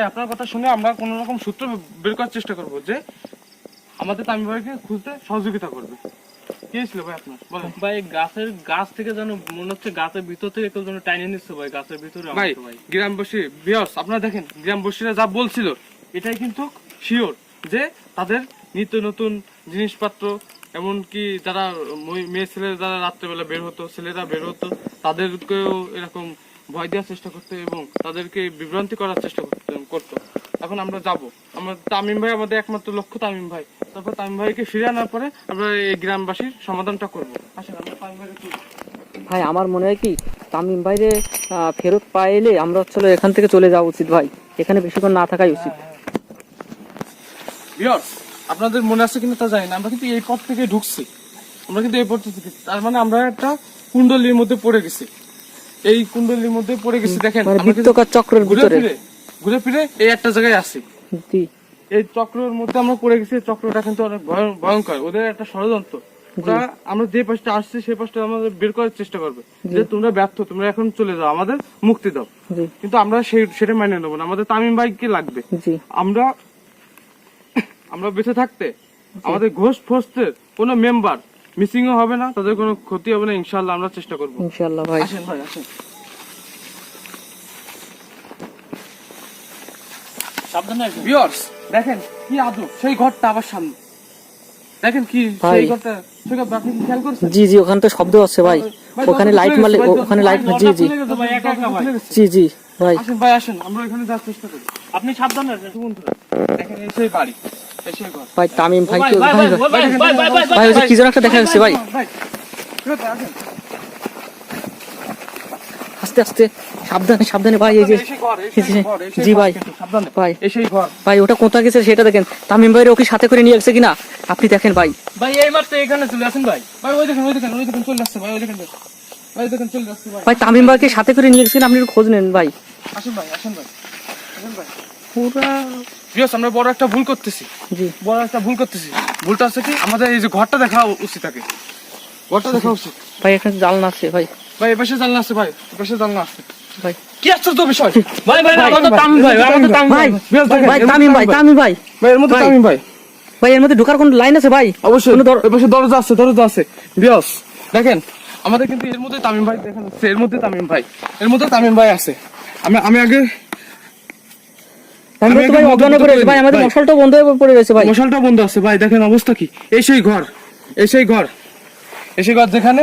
আপনার কথা শুনে আমরা কোন রকম সূত্র বের করার চেষ্টা করব যে আমাদের তামিম ভাইকে খুঁজতে সহযোগিতা করবে। কি হয়েছিল ভাই আপনার বলেন। ভাই গাছ থেকে যেন মনে হচ্ছে গাছের ভিতর থেকে কেউ যেন টাইনে নিচ্ছে ভাই, গাছের ভিতরে ভাই আমাকে ভাই। গ্রামবাসী বিয়স আপনারা দেখেন, গ্রামবাসীরা যা বলছিল এটাই কিন্তু শিওর যে তাদের নিত্য নতুন জিনিসপত্র, এমনকি যারা মেয়ে ছেলেরা যারা রাত্রেবেলা বের হতো, ছেলেরা বের হতো, তাদেরকেও এরকম ভয় দেওয়ার চেষ্টা করতো এবং তাদেরকে বিভ্রান্তি করার চেষ্টা করতো। এখন আমরা যাব, আমরা তামিম ভাই আমাদের একমাত্র লক্ষ্য তামিম ভাই। তারপর তামিম ভাইকে ফিরে আনার পরে আমরা এই গ্রামবাসীর সমাধানটা করবো। আসেন আমরা তামিম ভাইকে তুলি। ভাই আমার মনে হয় কি তামিম বাইরে ফেরত পাইলে আমরা হচ্ছে এখান থেকে চলে যাওয়া উচিত ভাই, এখানে বেশিক্ষণ না থাকাই উচিত। ভিউয়ার্স, আপনাদের মনে আছে কিনা তা জানি না, আমরা কিন্তু এই পথ থেকে ঢুকছি, আমরা কিন্তু এই পথ থেকে, তার মানে আমরা একটা কুণ্ডলীর মধ্যে পড়ে গেছি। এই কুণ্ডলীর মধ্যে পড়ে গেছি দেখেন, মানে আমরা কিন্তু বৃত্তকার চক্রের ভিতরে। ঘুরে ফিরে এই একটা জায়গায় আছি। জি এই চক্রের মধ্যে আমরা পড়ে গেছি। এই চক্রটা কিন্তু অনেক ভয়ঙ্কর, ওদের একটা ষড়যন্ত্র। ওরা আমরা যে পাশটা আসছি সেই পাশটা আমাদের বের করার চেষ্টা করবে যে তোমরা ব্যর্থ, তোমরা এখন চলে যাও, আমাদের মুক্তি দাও। জি কিন্তু আমরা সেটা মেনে নেবো না, আমাদের তামিম ভাইকে লাগবে। জি আমরা বেঁচে থাকতে আমাদের ঘোষ ফোর্সের কোনো মেম্বার মিসিংও হবে না, তাদের কোনো ক্ষতি হবে না, ইনশাআল্লাহ আমরা চেষ্টা করবো। ইনশাআল্লাহ ভাই। আসেন ভাই আসেন। সাবধানে আসবেন। ভিউয়ার্স দেখেন কি আজব সেই ঘরটা আবার সামনে, দেখেন কি ভাই। সেই ঘরটা, সেই ঘরটা আপনি কি খেয়াল করছেন? জি জি ওখানে তো শব্দ আছে ভাই, ভাই, ওখানে দরজা লাইট খুলে মারলে গেছে, ভাই, ওখানে লাইট, দরজা জি জি খুলে গেছে, ভাই, একা একা ভাই। খুলে গেছে। জি জি ভাই। আসেন ভাই আসেন, আমরা এখানে যাওয়ার চেষ্টা করি। আপনি সাবধানে আসবেন। বন্ধুরা দেখেন এই সেই বাড়ি, এই সেই ঘর। ভাই তামিম ভাই ভাই তো ভাই ভাই ভাই ভাই ভাই ভাই ভাই ভাই ওই যে কি যেন একটা দেখা যাচ্ছে ভাই, ভাই ঠিক আছে, আসেন। আস্তে আস্তে সাবধানে সাবধানে ভাই। এই যে এই সেই ঘর, এই সেই ঘর, এই সেই জি ঘর ভাই। কিন্তু, সাবধানে। ভাই এই সেই ঘর। ভাই ওটা কোথায় গেছে সেটা দেখেন, তামিম ভাইয়ের ওকে সাথে করে নিয়ে গেছে কিনা আপনি দেখেন ভাই। ভাই এই মাত্র এখানে চলে আসেন ভাই। ভাই ওই দেখেন চলে আসছে ভাই, ওই দেখেন ভাই, দেখেন চলে আসছে ভাই। ভাই তামিম ভাইকে সাথে করে নিয়ে গেছেন, আপনি একটু খোঁজ নেন ভাই। আসেন ভাই আসেন ভাই আসেন ভাই। পুরা বিকজ আমরা বড় একটা ভুল করতেছি, জি ভুলটা হচ্ছে কি আমাদের এই যে ঘরটা দেখা উচিত থাকে, ঘরটা দেখা উচিত। ভাই এখানে জানলা আছে ভাই। ভাই এ পাশে জানলা আছে, ভাই এ পাশে জানলা আছে। ভাই কি আশ্চর্য বিষয় ভাই ভাই ভাই, আমাদের তামিম ভাই, আমাদের তামিম ভাই ভাই। ভাই তামিম ভাই তামিম ভাই ভাই এর মধ্যে ভাই। তামিম ভাই, ভাই এর মধ্যে ঢোকার কোন লাইন আছে ভাই? অবশ্যই কোনো এ পাশে দরজা আছে বিকজ দেখেন আমাদের কিন্তু এর মধ্যে তামিম ভাই দেখেন হচ্ছে, এর মধ্যে তামিম ভাই আছে। আমি আগে তামিম ভাই তো ভাই অজ্ঞান করে ভাই, আমাদের ভাই। মশালটা বন্ধ হয়ে পড়ে রয়েছে ভাই। মশালটা বন্ধ আছে ভাই, দেখেন অবস্থা কি। এই সেই ঘর যেখানে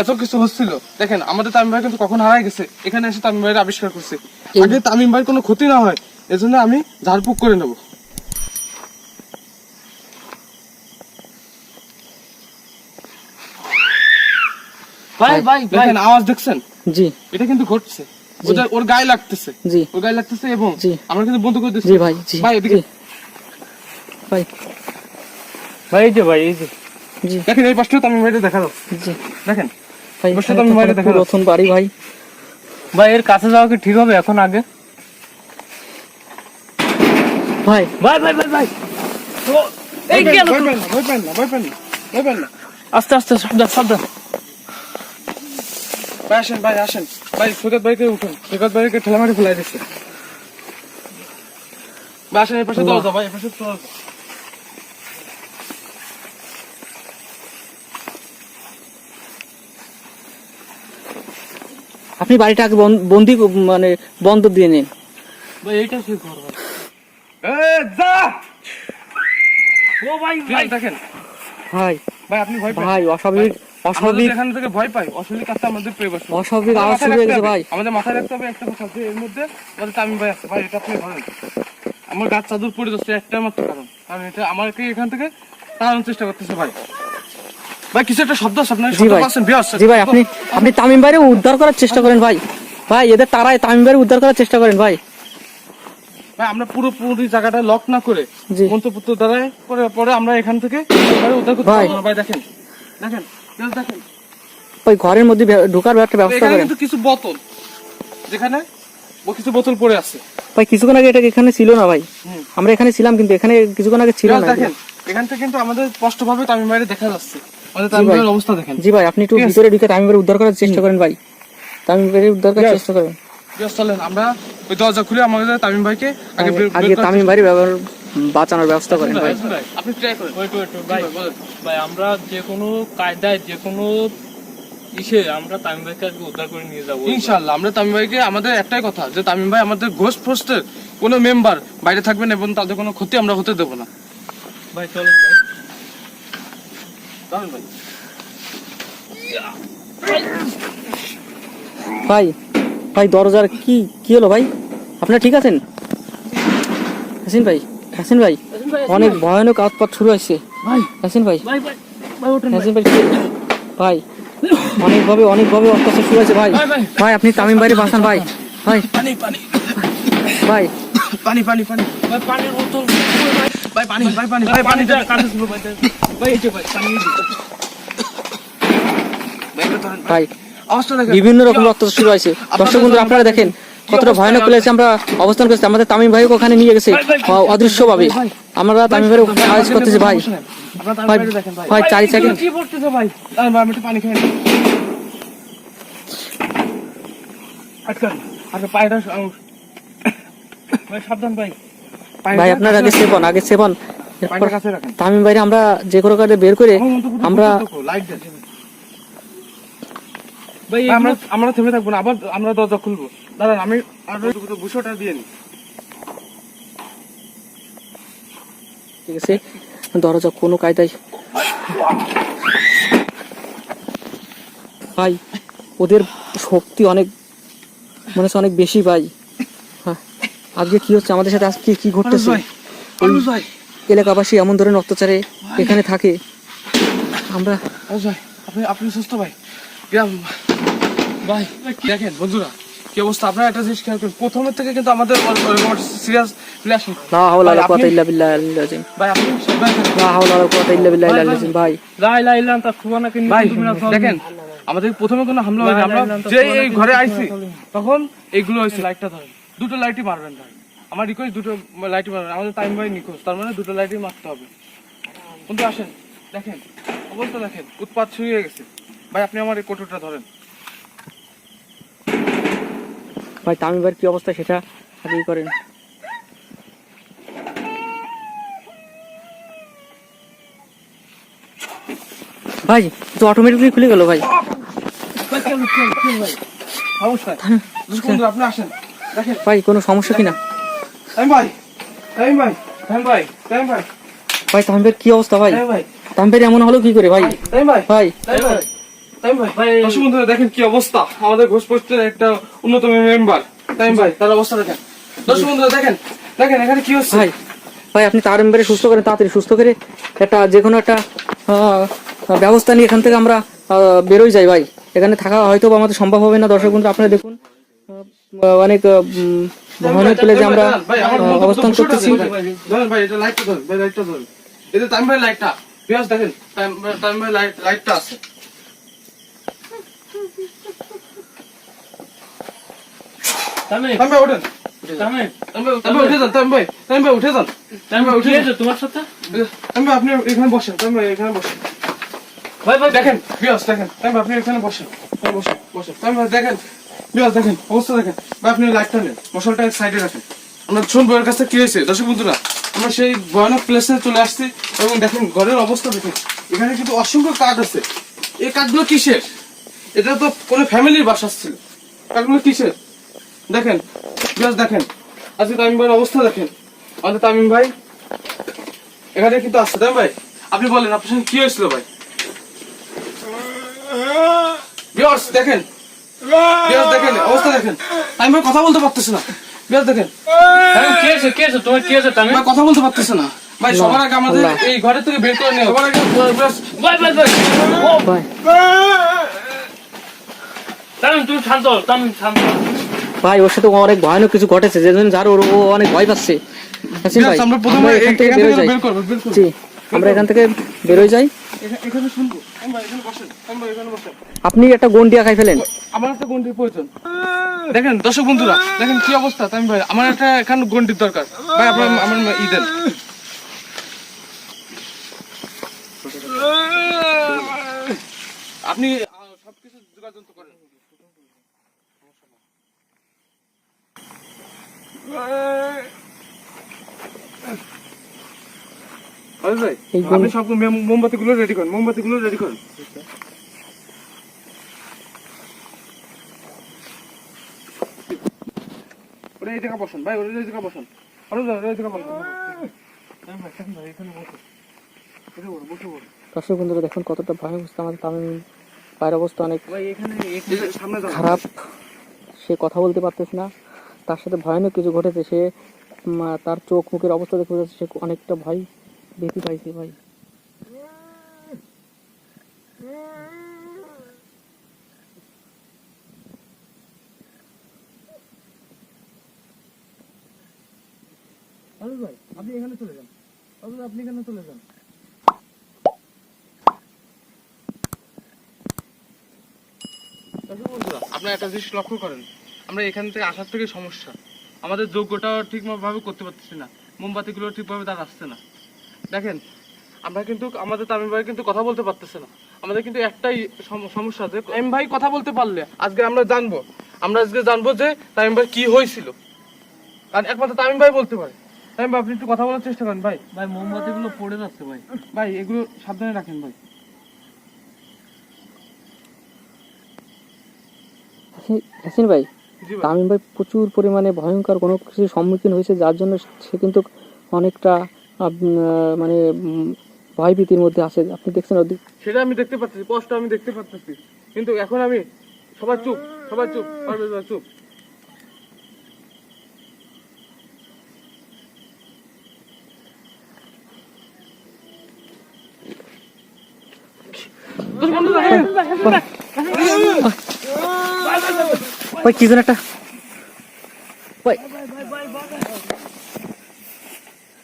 এত কিছু হচ্ছিল। দেখেন আমাদের তামিম ভাই কিন্তু কখন হারাই গেছে, এখানে এসে তামিম ভাইয়ের আবিষ্কার করছে। আগে তামিম ভাই কোনো ক্ষতি না হয় এজন্য আমি ঝাড়ফুঁক করে নেব। ভাই ভাই ভাই দেখেন আওয়াজ দেখছেন, জি এটা কিন্তু ঘটছে, ওর গায়ে লাগতেছে, জি এবং জি। আমরা কিন্তু বন্ধ করে দিচ্ছি। জি ভাই জি ভাই এদিকে জি। ভাই ভাই এই যে ভাই এই যে জি দেখেন এই পাশটাও তামিম ভাইটা দেখা দাও, জি দেখেন ভাই বসে তামিম ভাইটা দেখা যাচ্ছে। নতুন বাড়ি ভাই। ভাই এর কাছে যাওয়া কি ঠিক হবে এখন আগে? ভাই ভাই ভাই ভাই ভাই ও এই ভয় গেল। পেন না। আস্তে আস্তে সাবধান সাবধান। ভাই আসেন ভাই, সৈকত ভাইকে উঠুন, সৈকত ভাইকে ঠেলা মারি ফেলাই দিচ্ছে। ভাই আসেন এই পাশে দরজা, ভাই এই পাশে দরজা। আপনি বাড়িটা আগে বন্দি মানে বন্ধ দিয়ে নিন। ভাই এইটা সেই ঘর ভাই। যা ও ভাই ভাই দেখেন ভাই ভাই, আপনি ভয় পান ভাই অস্বাভাবিক আমাদের এখান থেকে ভয় পাই, অশ্লীল কাজটা আমাদের পেয়ে বসে। অস্বাভাবিক আওয়াজ শুরু হয়ে গেছে ভাই। আমাদের মাথায় রাখতে হবে একটা কথা, যে এর মধ্যে আমাদের তামিম ভাই আছে। ভাই এটা আপনি ধরেন, আমার গাছ চাদর পড়ে যাচ্ছে একটা মাত্র কারণ এটা আমাকে এখান থেকে তাড়ানোর চেষ্টা করতেছে ভাই। ভাই কিছু একটা শব্দ আছে, আপনার জি শব্দ ভাই পাচ্ছেন? বিয়াস জি ভাই আপনি তামিম ভাইরে উদ্ধার করার চেষ্টা করেন ভাই। ভাই এদের তারাই তামিম ভাইরে উদ্ধার করার চেষ্টা করেন ভাই। ভাই আমরা পুরোপুরি জায়গাটা লক না করে জি। মন্ত্রপুত্র দ্বারা পরে আমরা এখান থেকে উদ্ধার করতে ভাই। পারবো না। ভাই দেখেন দেখেন দেখেন ওই ঘরের মধ্যে ঢোকার একটা ব্যবস্থা এখানে করেন। কিন্তু কিছু বোতল, যেখানে কিছু বোতল পড়ে আছে। ভাই কিছুক্ষণ আগে এটা এখানে ছিল না ভাই, হুম। আমরা এখানে ছিলাম কিন্তু এখানে কিছুক্ষণ আগে ছিল না। দেখেন এখান থেকে কিন্তু আমাদের স্পষ্ট ভাবে তামিম ভাইরে দেখা যাচ্ছে। আমাদের তামিম ভাইয়ের অবস্থা দেখেন। জি ভাই, আপনি একটু ঠিক আছে। ভিতরে ঢুকে তামিম ভাইয়ের উদ্ধার করার চেষ্টা করেন ভাই, তামিম ভাইয়ের উদ্ধার করার Yes. চেষ্টা করেন। চলেন আমরা ওই দরজা খুলে আমাদের তামিম ভাইকে আগে বের আগে করার তামিম ভাইয়ের বাঁচানোর ব্যবস্থা করেন ভাই। চেষ্টা করেন। আপনি ট্রাই করেন। ওয়েট ভাই, বলেন। ভাই আমরা যে কোনো কায়দায় যে কোনো আমরা তামিম ভাইকে আজকে উদ্ধার করে নিয়ে যাবো। ইনশাআল্লাহ আমরা তামিম ভাইকে, আমাদের একটাই কথা যে তামিম ভাই আমাদের ঘোষ পোস্টের কোনো মেম্বার বাইরে থাকবেন এবং তাদের কোনো ক্ষতি আমরা হতে দেবো না। ভাই চলেন ভাই। তামিম ভাই ভাই ভাই দরজার কি কি হলো ভাই, আপনারা ঠিক আছেন? হাসিন ভাই, হাসিন ভাই, অনেক ভয়ানক আতপাত শুরু হয়েছে ভাই হাসিন ভাই, ভাই ভাই ভাই ওঠেন ভাই। হাসিন ভাই ভাই অনেকভাবে অত্যাচার শুরু হয়েছে ভাই। ভাই, ভাই। ভাই আপনি তামিম ভাইরে বাঁচান ভাই, ভাই পানি পানি ভাই পানি পানি পানি ভাই পানির বোতল ভাই পানি ভাই পানি ভাই পানি দেন কাছে ছিল ভাই দেন। ভাই এই যে ভাই পানি এই যে। ভাই অবস্থা দেখেন বিভিন্ন রকম অত্যাচার শুরু হয়েছে। দর্শক বন্ধু আপনারা দেখেন কতটা ভয়ানক প্লেসে আমরা অবস্থান করছি। আমাদের তামিম ভাইকে ওখানে নিয়ে গেছে অদৃশ্য ভাবে, আমরা তামিম ভাইয়ের আওয়াজ করতেছি ভাই। আপনার তামিম ভাই ভাইরে দেখেন ভাই। ভাই 4 সেকেন্ড কি পড়তেছে ভাই? তামিম ভাই আমি একটু পানি খাই নিই। আটকান আপনার পায়টা ভাই সাবধান ভাই। ভাই আপনার আগে সেবন পায়টা কাছে রাখেন। তামিম ভাইরে আমরা যে কোনো কাজে বের করে আমরা লাইট দেন ভাই ভাই, আমরা থেমে থাকবো না, আবার আমরা দরজা খুলবো। দাঁড়ান আমি আর বুসোটা দিয়ে নিই। ঠিক আছে দরজা কোনো কায়দায় ভাই, ওদের শক্তি অনেক মনে হচ্ছে অনেক বেশি ভাই। হ্যাঁ, আজকে কি হচ্ছে আমাদের সাথে, আজকে কি ঘটতেছে? আনুস ভাই এলাকাবাসী এমন ধরনের অত্যাচারে এখানে থাকে আমরা। আনুস ভাই আপনি সুস্থ ভাই? গ্রাম ভাই দেখেন বন্ধুরা কি অবস্থা। আপনারা একটা জিনিস খেয়াল করুন, প্রথমের থেকে কিন্তু আমাদের সিরিয়াস রিলেশন। লা হাওলা ওয়ালা কুওয়াতা ইল্লা বিল্লাহিল আযীম, ভাই আপনি ভাই লা হাওলা ওয়ালা কুওয়াতা ইল্লা বিল্লাহিল আযীম ভাই। লা ইলাহা ইল্লা আনতা সুবহানাকা ইন্নী ভাই কুনতু মিনাজ জালিমিন। দেখেন আমাদের প্রথমে কোনো হামলা হয়নি। আমরা যে এই ঘরে আইছি তখন এইগুলো হয়েছে। লাইটটা ধরেন, দুটো লাইটই মারবেন ভাই, আমার রিকোয়েস্ট দুটো লাইটই মারবেন। আমাদের টাইম ভাই নিখোঁজ, তার মানে দুটো লাইটই মারতে হবে। কিন্তু আসেন দেখেন অবস্থা দেখেন, উৎপাত শুরু হয়ে গেছে। ভাই আপনি আমার এই কোটোটা ধরেন। ভাই তামিম ভাইয়ের কি অবস্থা সেটা আগেই করেন। ভাই তো অটোমেটিকলি খুলে গেল ভাই। ভাই কেন ভাই অবস্থা বন্ধু আপনি আসেন দেখেন। ভাই কোনো সমস্যা কিনা? টাইম ভাই টাইম ভাই টাইম ভাই টাইম ভাই ভাই তামিম ভাইয়ের কি অবস্থা ভাই? টাইম ভাই তামিম ভাই এমন হলো কি করে ভাই? টাইম ভাই ভাই টাইম ভাই টাইম ভাই দর্শক বন্ধুরা দেখেন কি অবস্থা আমাদের ঘোষ পোস্টের একটা অন্যতম মেম্বার টাইম ভাই, তার অবস্থা দেখেন। দর্শক বন্ধুরা দেখেন দেখেন এখানে কি হচ্ছে। ভাই ভাই আপনি তামিম ভাইয়ের সুস্থ করেন, তাড়াতাড়ি সুস্থ করে একটা যে কোনো একটা ব্যবস্থা নিয়ে এখান থেকে আমরা বেরোই যাই ভাই। এখানে থাকা হয়তো বা আমাদের সম্ভব হবে না। দর্শক বন্ধু আপনারা দেখুন অনেক ভয়ানক প্লেসে আমরা ভাই আমার অবস্থান করতেছি। ধরেন ভাই এটা লাইটটা ধরেন, ভাই লাইটটা ধরেন। এটা টাইম ভাই লাইটটা বিয়াস দেখেন, টাইম ভাই লাইটটা আছে। তামিম টাইম ভাই ওঠেন, তামিম টাইম ভাই উঠে যান, টাইম ভাই উঠে যান। তামিম কি হয়েছে তোমার সাথে? টাইম ভাই আপনি এখানে বসেন, টাইম ভাই এখানে বসেন। ভাই ভাই দেখেন বিয়াস দেখেন, টাইম ভাই আপনি এখানে বসেন, বসেন বসেন। টাইম ভাই দেখেন বিয়াস দেখেন অবস্থা দেখেন। ভাই আপনি লাইটটা নেন, মশালটা সাইডে রাখেন। আমরা শুনবো এর কাছে কি হয়েছে। দর্শক বন্ধুরা আমরা সেই ভয়ানক প্লেসে চলে আসছি এবং দেখেন ঘরের অবস্থা দেখেন। এখানে কিন্তু অসংখ্য কাঠ আছে। এই কাঠগুলো কিসের? এটা তো কোনো ফ্যামিলির বাসা ছিল। কাঠগুলো কিসের দেখেন বিয়াস দেখেন। আজকে তামিম ভাইয়ের অবস্থা দেখেন। আমাদের তামিম ভাই এখানে কিন্তু আসছে। তামিম ভাই আপনি বলেন আপনার সঙ্গে কি হয়েছিল ভাই? বিয়াস দেখেন, বিয়াস দেখেন অবস্থা দেখেন। তামিম ভাই কথা বলতে পারতেছে না। বিয়াস দেখেন তামিম কি হয়েছে তোমার কি হয়েছে তামিম? ভাই কথা বলতে পারতেছে না। ভাই সবার আগে আমাদের এই ঘরের থেকে বের করে নিও। সবার আগে ভাই ভাই ভাই ও ভাই তামিম তুমি শান্ত হও, তামিম শান্ত হও। ভাই ওর সাথে অনেক ভয়ানক কিছু ঘটেছে, যে জন্য যার ও অনেক ভয় পাচ্ছে। ইয়াসিন ভাই, আমরা প্রথমে আমরা এখান থেকে বেরোয় যাই। বের করব। জি, আমরা এখান থেকে বেরোয় যাই। এখানে শুনবো। ভাই এখানে বসেন, ভাই এখানে বসেন। আপনি একটা গন্ডিয়া খাই ফেলেন। আমার একটা গন্ডির প্রয়োজন। দেখেন দর্শক বন্ধুরা, দেখেন কি অবস্থা তামিম ভাই, আমার একটা এখানে গন্ডির দরকার ভাই। আপনার আমার ই দেন। আপনি সবকিছু যোগাযোগ করেন। ভাই আপনি সব মোমবাতি গুলো রেডি করেন, মোমবাতি গুলো রেডি করেন। ওরা এই জায়গা বসেন ভাই, ওরা এই জায়গা বসেন, ওরা এই জায়গা বসেন। দর্শক বন্ধুরা দেখুন কতটা ভয়ানক অবস্থা। আমাদের তামিম ভাইয়ের অবস্থা অনেক খারাপ, সে কথা বলতে পারতেছে না, তার সাথে ভয়ানক কিছু ঘটেছে। সে তার চোখ মুখের অবস্থা দেখে বোঝা যাচ্ছে সে অনেকটা ভয় ভীতি পাইছে ভাই। ভাই আপনি এখানে চলে যান, আপনি এখানে চলে যান। আপনার একটা জিনিস লক্ষ্য করেন, আমরা এখান থেকে আসার থেকে সমস্যা, আমাদের যোগ্যটা ঠিকভাবে করতে পারতেছি না, মোমবাতিগুলো ঠিকভাবে তার আসছে না। দেখেন আমরা কিন্তু আমাদের তামিম ভাই কিন্তু কথা বলতে পারতেছে না। আমাদের কিন্তু একটাই সমস্যা আছে, তামিম ভাই কথা বলতে পারলে আজকে আমরা জানবো যে তামিম ভাই কি হয়েছিল, কারণ একমাত্র তামিম ভাই বলতে পারে। তামিম ভাই আপনি একটু কথা বলার চেষ্টা করেন ভাই। ভাই মোমবাতি গুলো পড়ে যাচ্ছে ভাই। ভাই এগুলো সাবধানে রাখেন ভাই। ইয়াসিন ভাই, জি ভাই। তামিম ভাই প্রচুর পরিমাণে ভয়ঙ্কর কোনো কিছুর সম্মুখীন হয়েছে, যার জন্য সে কিন্তু অনেকটা মানে ভয়ভীতির মধ্যে আছে। আপনি দেখছেন ওদিক। সেটা আমি দেখতে পাচ্ছি, স্পষ্ট আমি দেখতে পাচ্ছি, কিন্তু এখন আমি সবাই চুপ, সবাই চুপ, পারভেজ ভাই চুপ। ভাই কি যেন একটা ভাই,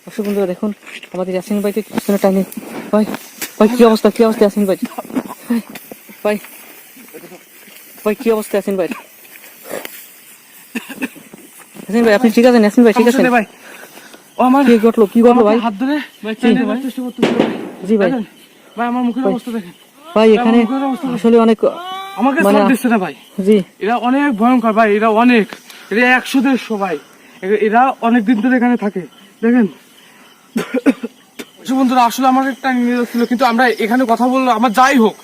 দর্শক বন্ধুরা দেখুন আমাদের ইয়াসিন ভাইকে কি যেন টাইনে। ভাই ভাই কি অবস্থা, কি অবস্থা ইয়াসিন ভাই? ভাই ভাই কি অবস্থা ইয়াসিন ভাই? ইয়াসিন ভাই আপনি ঠিক আছেন? ইয়াসিন ভাই ঠিক আছেন? ভাই ও আমার কি ঘটলো, কি ঘটলো ভাই? হাত ধরে ভাই চেষ্টা করতেছিল ভাই। জি ভাই। ভাই আমার মুখের অবস্থা দেখেন ভাই এখানে আসলে অনেক আমাকে মানে সাথ দিচ্ছে না ভাই। জি এরা অনেক ভয়ঙ্কর ভাই, এরা 100-150 ভাই, এরা অনেক দিন ধরে এখানে থাকে। দেখেন বন্ধুরা আসলে আমার একটা নিয়ে ছিল, কিন্তু আমরা এখানে কথা বললো, আমার যাই হোক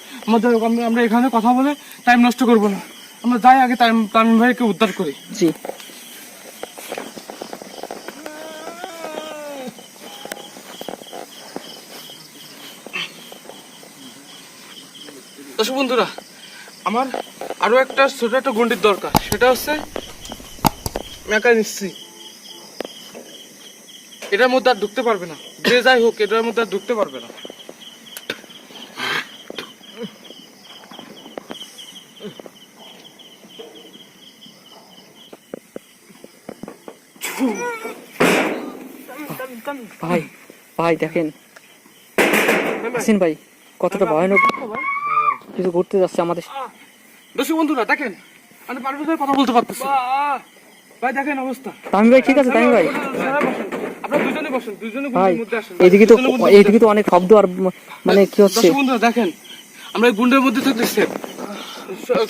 আমরা এখানে কথা বলে টাইম নষ্ট করবো না, আমরা যাই আগে তামিম ভাইকে উদ্ধার করি। জি দর্শক বন্ধুরা, আমার আরো একটা ছোট একটা গন্ডির দরকার, সেটা হচ্ছে মেকানিক্সি। এটার মধ্যে আর ঢুকতে পারবে না, যে যাই হোক এটার মধ্যে আর ঢুকতে পারবে না। ভাই ভাই দেখেন ইয়াসিন ভাই কতটা ভয়ানক কিছু ঘটতে যাচ্ছে আমাদের। দর্শক বন্ধুরা দেখেন, আমি পারভেজ ভাই কথা বলতে পারতেছি ভাই, দেখেন অবস্থা। তামিম ভাই ঠিক আছে? তামিম ভাই আপনারা দুজনে বসেন, দুজনে ভাই গুন্ডের মধ্যে আসেন। এইদিকে তো অনেক শব্দ আর মানে কি হচ্ছে। দর্শক বন্ধুরা দেখেন, আমরা এই গুন্ডের মধ্যে থাকতেছি।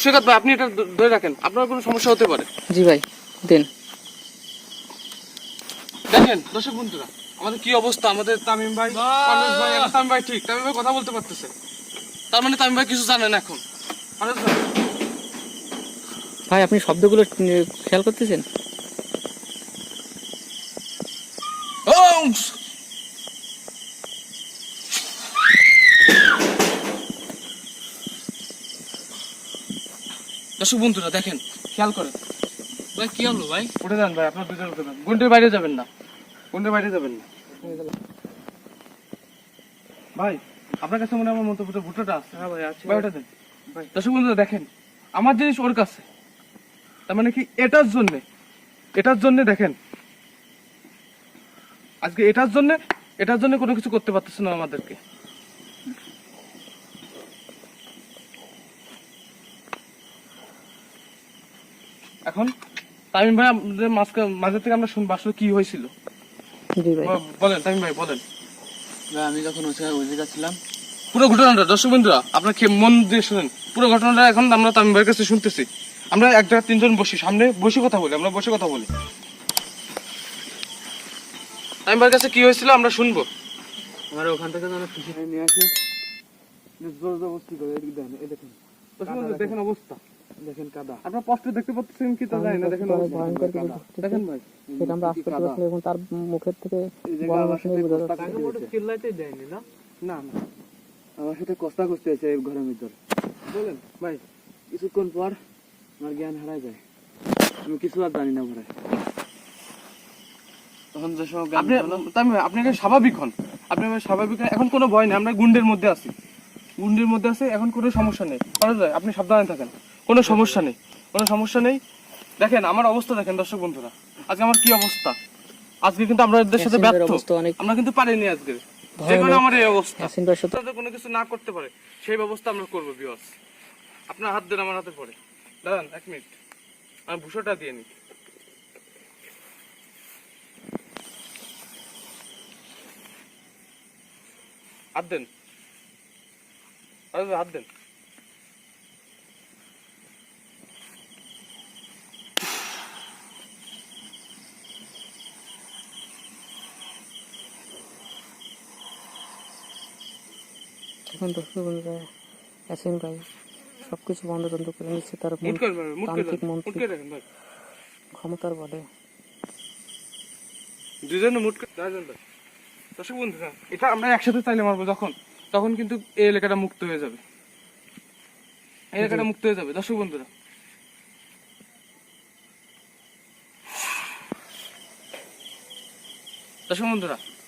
শেখাত ভাই আপনি এটা ধরে রাখেন, আপনার কোনো সমস্যা হতে পারে। জি ভাই দেন। দেখেন দর্শক বন্ধুরা আমাদের কি অবস্থা, আমাদের তামিম ভাই, পারভেজ ভাই, এখন তামিম ভাই ঠিক, তামিম ভাই কথা বলতে পারতেছে, তার মানে তামিম ভাই কিছু জানে না এখন। পারভেজ ভাই ভাই আপনি শব্দগুলো খেয়াল করতেছেন? দর্শক বন্ধুরা দেখেন, খেয়াল করেন ভাই কি হলো ভাই? উঠে যান ভাই, আপনার দুজন উঠে যান, গুন্ডের বাইরে যাবেন না, গুন্ডের বাইরে যাবেন না ভাই। আপনার কাছে মনে হয় আমার মন্তব্যটা ভুট্টোটা আছে। হ্যাঁ ভাই আছে ভাই ওটা দেন ভাই। দর্শক বন্ধুরা দেখেন, আমার জিনিস ওর কাছে, তার মানে কি এটার জন্য দেখেন আজকে এটার জন্য কোনো কিছু করতে পারতেছে না আমাদেরকে। এখন তামিম ভাই আমাদের মাঝে থেকে আমরা শুনবো আসলে কি হয়েছিল। জি ভাই, বলেন তামিম ভাই বলেন। আমি যখন ওই জায়গা ছিলাম, পুরো ঘটনাটা দর্শক বন্ধুরা আপনার মন দিয়ে শুনেন। পুরো ঘটনাটা এখন আমরা তামিম ভাইয়ের কাছে শুনতেছি। আমরা এক জায়গায় তিনজন বসি, সামনে বসে কথা বলি, আমরা বসে কথা বলি। তামিম ভাইয়ের কাছে কি হয়েছিল আমরা শুনবো। আমার ওখান থেকে যেন খুশি নিয়ে আসি, জবরদস্তি করে এদিকে দেন, এই দেখেন দর্শক বন্ধুরা, দেখেন অবস্থা, দেখেন কাদা। আপনারা স্পষ্ট দেখতে পাচ্ছেন কি তা জানি না, দেখেন অবস্থা। ভয়ঙ্কর কিছু ঘটছে। দেখেন ভাই, সেটা আমরা আস্তে আস্তে এবং তার মুখের থেকে এই বড় জায়গা শুনে বোঝা যাচ্ছে। তাকে মোটে চিল্লাইতে দেয়নি না। না না আমার সাথে কষ্ট করতে হয়েছে এই ঘরের ভিতর। বলেন ভাই। কিছুক্ষণ পর আমার জ্ঞান হারায় যায়, আমি কিছু আর জানি না ঘরে। তখন যে সব আপনি তামিম ভাই, আপনি একটা স্বাভাবিক হন, আপনি আমার স্বাভাবিক হন। এখন কোনো ভয় নেই, আমরা গুন্ডের মধ্যে আছি, এখন কোনো সমস্যা নেই। করা যায়, আপনি সাবধানে থাকেন, কোনো সমস্যা নেই, কোনো সমস্যা নেই। দেখেন আমার অবস্থা দেখেন দর্শক বন্ধুরা, আজকে আমার কি অবস্থা। আজকে কিন্তু আমরা এদের সাথে ইয়াসিন ভাইয়ের ব্যর্থ, অবস্থা অনেক আমরা কিন্তু পারিনি আজকে। ভয়ানক। যে কারণে আমার এই অবস্থা, ইয়াসিন ভাইয়ের সাথে যাতে কোনো কিছু না করতে পারে সেই ব্যবস্থা আমরা করবো। বিয়স আপনার হাত দেন আমার হাতে পড়ে, দাঁড়ান 1 মিনিট, আমি ভুষোটা দিয়ে নিই। হাত দেন, হাত দেন। এখন দর্শক বন্ধুরা ইয়াসিন ভাই সবকিছু বন্ধ করে নিচ্ছে তার মুট করে মারবেন, মুট করে তান্ত্রিক দেন, মুট মন্ত্রিক করে রাখেন ভাই, ক্ষমতার বলে। দুজনে মুট করে দাঁড়ান ভাই। দর্শক বন্ধুরা, এটা আমরা একসাথে চাইলে মারবো তখন কিন্তু এই এলাকাটা মুক্ত হয়ে যাবে, এই এলাকাটা মুক্ত হয়ে যাবে। দর্শক বন্ধুরা,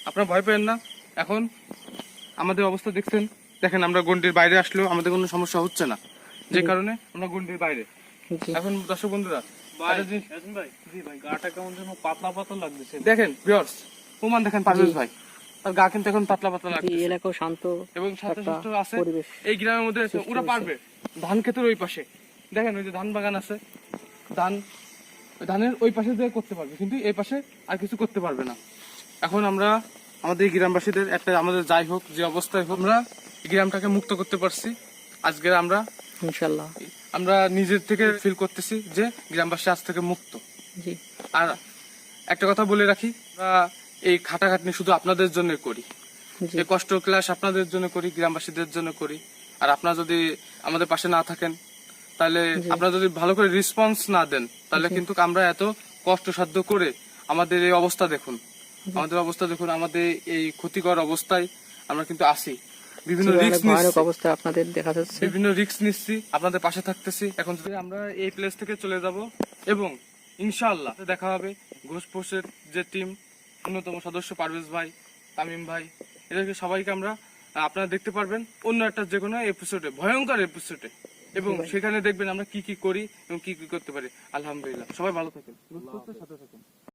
আপনারা ভয় পেন না। এখন আমাদের অবস্থা দেখছেন, দেখেন আমরা গন্ডির বাইরে আসলেও আমাদের কোনো সমস্যা হচ্ছে না, যে কারণে আমরা গন্ডির বাইরে। জি। এখন দর্শক বন্ধুরা ভাই, একটা জিনিস ইয়াসিন ভাই, জি ভাই, গাটা কেমন যেন পাতলা পাতলা লাগতেছে। দেখেন ভিউয়ার্স, প্রমাণ দেখেন পারভেজ ভাই, তার গা কিন্তু এখন পাতলা পাতলা এই লাগছে এলাকাও শান্ত এবং একটা শান্তশিষ্ট আছে। পরিবেশ। এই গ্রামের মধ্যে সৃষ্টি ওরা হয়েছে। পারবে। ধান ক্ষেতের ওই পাশে দেখেন, ওই যে ধান বাগান আছে, ধানের ওই পাশে দিয়ে করতে পারবে, কিন্তু এই পাশে আর কিছু করতে পারবে না। এখন আমরা আমাদের এই গ্রামবাসীদের একটা, আমাদের যাই হোক যে অবস্থায় হোক, আমরা এই গ্রামটাকে মুক্ত করতে পারছি আজকে। ইনশাআল্লাহ আমরা নিজের থেকে ফিল করতেছি যে গ্রামবাসী আজ থেকে মুক্ত। জি। আর একটা কথা বলে রাখি, আমরা এই খাটাখাটনি শুধু আপনাদের জন্য করি, জি। এই কষ্ট ক্লাস আপনাদের জন্য করি, গ্রামবাসীদের জন্য করি। আর আপনারা যদি আমাদের পাশে না থাকেন, তাহলে জি। আপনারা যদি ভালো করে রেসপন্স না দেন, তাহলে জি। কিন্তু আমরা এত কষ্টসাধ্য করে আমাদের এই অবস্থা দেখুন, আমাদের এই ক্ষতিকর অবস্থায় আমরা কিন্তু আসি, বিভিন্ন অনেক রিস্ক ভয়ানক নিচ্ছি, অবস্থা আপনাদের দেখা যাচ্ছে। বিভিন্ন রিস্ক নিচ্ছি, আপনাদের পাশে থাকতেছি। এখন যদি আমরা এই প্লেস থেকে চলে যাব এবং ইনশাআল্লাহ দেখা হবে ঘোষ ফোর্সের যে টিম, অন্যতম সদস্য পারভেজ ভাই, তামিম ভাই, এদেরকে সবাইকে আমরা আপনারা দেখতে পারবেন অন্য একটা যে কোনো এপিসোডে, ভয়ঙ্কর এপিসোডে, এবং সেখানে দেখবেন আমরা কি কি করি এবং কি কি করতে পারি। আলহামদুলিল্লাহ, সবাই ভালো থাকেন, ঘোষ ফোর্সের সাথে থাকেন।